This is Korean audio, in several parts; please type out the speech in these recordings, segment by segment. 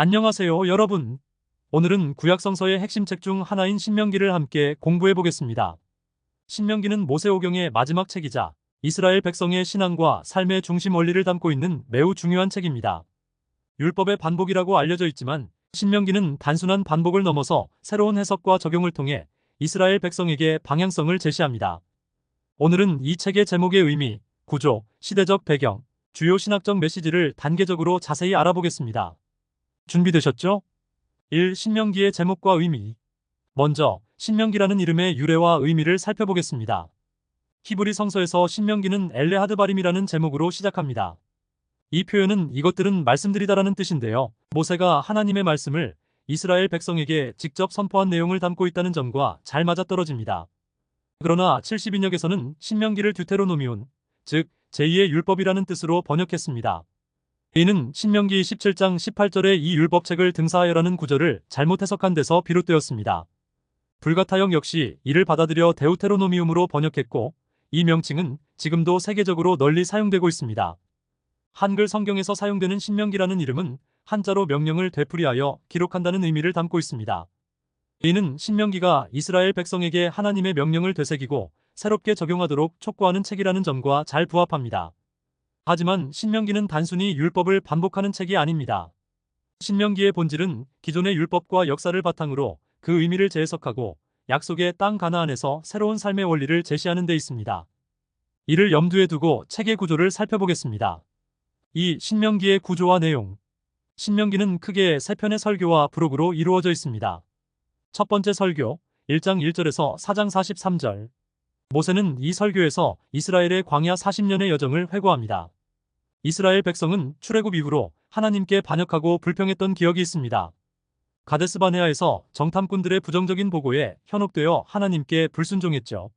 안녕하세요, 여러분. 오늘은 구약성서의 핵심 책 중 하나인 신명기를 함께 공부해 보겠습니다. 신명기는 모세오경의 마지막 책이자 이스라엘 백성의 신앙과 삶의 중심 원리를 담고 있는 매우 중요한 책입니다. 율법의 반복이라고 알려져 있지만 신명기는 단순한 반복을 넘어서 새로운 해석과 적용을 통해 이스라엘 백성에게 방향성을 제시합니다. 오늘은 이 책의 제목의 의미, 구조, 시대적 배경, 주요 신학적 메시지를 단계적으로 자세히 알아보겠습니다. 준비되셨죠? 1. 신명기의 제목과 의미. 먼저 신명기라는 이름의 유래와 의미를 살펴보겠습니다. 히브리 성서에서 신명기는 엘레하드바림이라는 제목으로 시작합니다. 이 표현은 이것들은 말씀드리다라는 뜻인데요. 모세가 하나님의 말씀을 이스라엘 백성에게 직접 선포한 내용을 담고 있다는 점과 잘 맞아떨어집니다. 그러나 70인역에서는 신명기를 듀테로노미온, 즉 제2의 율법이라는 뜻으로 번역했습니다. 이는 신명기 17장 18절에 이 율법책을 등사하여라는 구절을 잘못 해석한 데서 비롯되었습니다. 불가타역 역시 이를 받아들여 데우테로노미움으로 번역했고, 이 명칭은 지금도 세계적으로 널리 사용되고 있습니다. 한글 성경에서 사용되는 신명기라는 이름은 한자로 명령을 되풀이하여 기록한다는 의미를 담고 있습니다. 이는 신명기가 이스라엘 백성에게 하나님의 명령을 되새기고 새롭게 적용하도록 촉구하는 책이라는 점과 잘 부합합니다. 하지만 신명기는 단순히 율법을 반복하는 책이 아닙니다. 신명기의 본질은 기존의 율법과 역사를 바탕으로 그 의미를 재해석하고 약속의 땅 가나안에서 새로운 삶의 원리를 제시하는 데 있습니다. 이를 염두에 두고 책의 구조를 살펴보겠습니다. 이 신명기의 구조와 내용. 신명기는 크게 세 편의 설교와 부록으로 이루어져 있습니다. 첫 번째 설교, 1장 1절에서 4장 43절. 모세는 이 설교에서 이스라엘의 광야 40년의 여정을 회고합니다. 이스라엘 백성은 출애굽 이후로 하나님께 반역하고 불평했던 기억이 있습니다. 가데스바네아에서 정탐꾼들의 부정적인 보고에 현혹되어 하나님께 불순종했죠.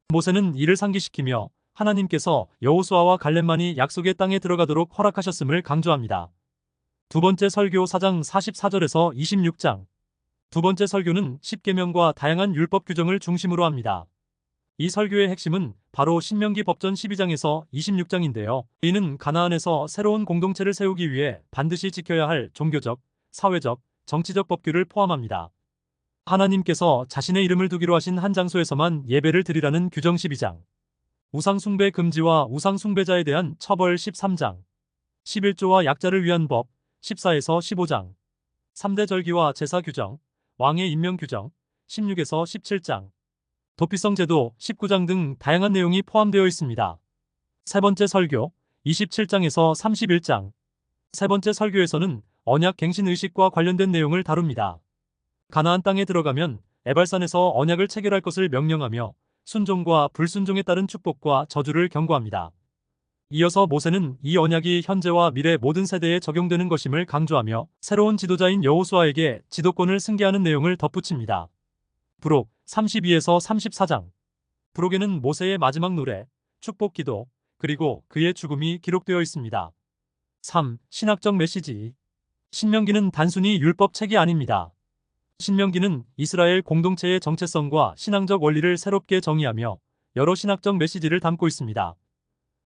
모세는 이를 상기시키며 하나님께서 여호수아와 갈렙만이 약속의 땅에 들어가도록 허락하셨음을 강조합니다. 두 번째 설교 4장 44절에서 26장. 두 번째 설교는 십계명과 다양한 율법 규정을 중심으로 합니다. 이 설교의 핵심은 바로 신명기 법전 12장에서 26장인데요. 이는 가나안에서 새로운 공동체를 세우기 위해 반드시 지켜야 할 종교적, 사회적, 정치적 법규를 포함합니다. 하나님께서 자신의 이름을 두기로 하신 한 장소에서만 예배를 드리라는 규정 12장. 우상숭배 금지와 우상숭배자에 대한 처벌 13장. 11조와 약자를 위한 법 14에서 15장. 3대 절기와 제사 규정, 왕의 임명 규정 16에서 17장. 도피성 제도 19장 등 다양한 내용이 포함되어 있습니다. 세 번째 설교 27장에서 31장. 세 번째 설교에서는 언약 갱신 의식과 관련된 내용을 다룹니다. 가나안 땅에 들어가면 에발산에서 언약을 체결할 것을 명령하며 순종과 불순종에 따른 축복과 저주를 경고합니다. 이어서 모세는 이 언약이 현재와 미래 모든 세대에 적용되는 것임을 강조하며 새로운 지도자인 여호수아에게 지도권을 승계하는 내용을 덧붙입니다. 부록 32에서 34장. 부록에는 모세의 마지막 노래, 축복 기도, 그리고 그의 죽음이 기록되어 있습니다. 3. 신학적 메시지. 신명기는 단순히 율법책이 아닙니다. 신명기는 이스라엘 공동체의 정체성과 신앙적 원리를 새롭게 정의하며 여러 신학적 메시지를 담고 있습니다.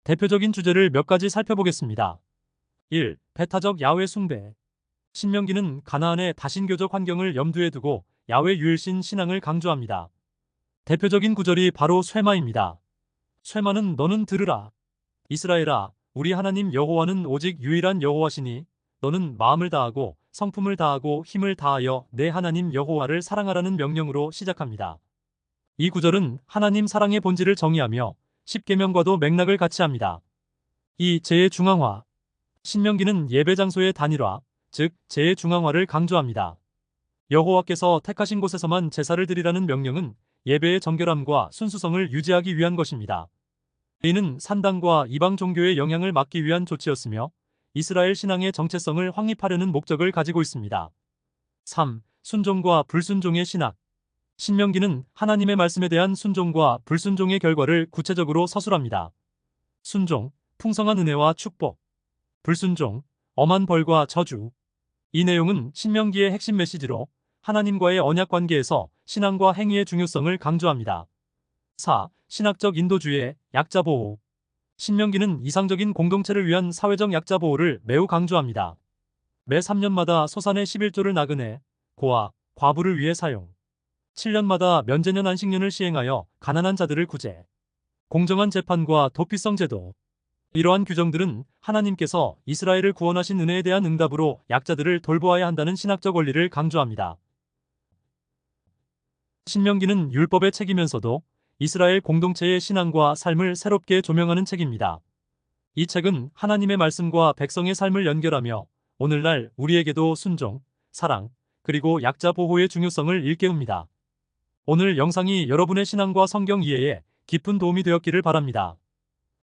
대표적인 주제를 몇 가지 살펴보겠습니다. 1. 배타적 야훼 숭배. 신명기는 가나안의 다신교적 환경을 염두에 두고 야훼 유일신 신앙을 강조합니다. 대표적인 구절이 바로 쇠마입니다. 쇠마는 너는 들으라. 이스라엘아, 우리 하나님 여호와는 오직 유일한 여호와시니 너는 마음을 다하고 성품을 다하고 힘을 다하여 내 하나님 여호와를 사랑하라는 명령으로 시작합니다. 이 구절은 하나님 사랑의 본질을 정의하며 십계명과도 맥락을 같이 합니다. 2. 제의 중앙화. 신명기는 예배 장소의 단일화, 즉 제의 중앙화를 강조합니다. 여호와께서 택하신 곳에서만 제사를 드리라는 명령은 예배의 정결함과 순수성을 유지하기 위한 것입니다. 이는 산당과 이방 종교의 영향을 막기 위한 조치였으며 이스라엘 신앙의 정체성을 확립하려는 목적을 가지고 있습니다. 3. 순종과 불순종의 신학. 신명기는 하나님의 말씀에 대한 순종과 불순종의 결과를 구체적으로 서술합니다. 순종, 풍성한 은혜와 축복. 불순종, 엄한 벌과 저주. 이 내용은 신명기의 핵심 메시지로 하나님과의 언약 관계에서 신앙과 행위의 중요성을 강조합니다. 4. 신학적 인도주의, 약자 보호. 신명기는 이상적인 공동체를 위한 사회적 약자 보호를 매우 강조합니다. 매 3년마다 소산의 11조를 나그네, 고아, 과부를 위해 사용. 7년마다 면제년 안식년을 시행하여 가난한 자들을 구제. 공정한 재판과 도피성 제도. 이러한 규정들은 하나님께서 이스라엘을 구원하신 은혜에 대한 응답으로 약자들을 돌보아야 한다는 신학적 원리를 강조합니다. 신명기는 율법의 책이면서도 이스라엘 공동체의 신앙과 삶을 새롭게 조명하는 책입니다. 이 책은 하나님의 말씀과 백성의 삶을 연결하며 오늘날 우리에게도 순종, 사랑, 그리고 약자 보호의 중요성을 일깨웁니다. 오늘 영상이 여러분의 신앙과 성경 이해에 깊은 도움이 되었기를 바랍니다.